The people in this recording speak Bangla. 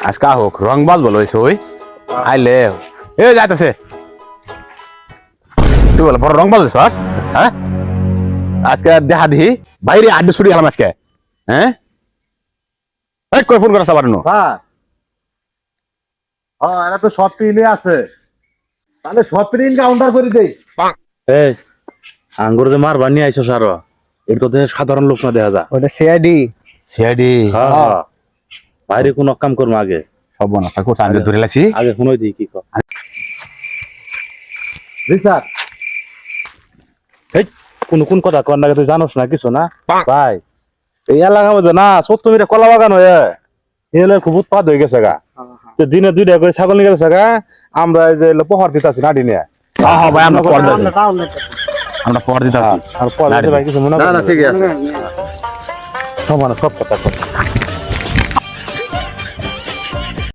আজকা হোক রংবাজ বলো হয়েছে ওই আইলে এ যাইতেছে তুই বলো বড় রংবাজ হয়েছ হ্যাঁ আজকে দেখা দিহি বাইরে আড্ডি ছুটি গেলাম আজকে হ্যাঁ কই ফোন করা সবার হ্যাঁ এরা তো সব পিলে আছে তাহলে সব পিন কাউন্টার করে দেই এই আঙ্গুর যে মারবা নিয়ে আইছো সার এটা তো সাধারণ লোক না দেখা যা ওটা সিআইডি সিআইডি হ্যাঁ বাইরে কোন কাম করবো আগে সব না তা কোথা আমি ধরে লাছি আগে শুনোই দিই কি কর জি স্যার এই কোন কথা কর না তুই জানোস না কিছু না ভাই এই এলাকার মধ্যে না 70 মিটার কলা বাগান হয়ে এলে খুব উৎপাদ হয়ে গেছে গা তো দিনে 2টা করে ছাগল নিয়ে গেছে গা আমরা এই যে পহর দিতাছি নাড়ি নিয়ে হ্যাঁ ভাই আমরা পর দিতাছি আমরা পর দিতাছি আর পরে ভাই কিছু মনে না ঠিক আছে সব কথা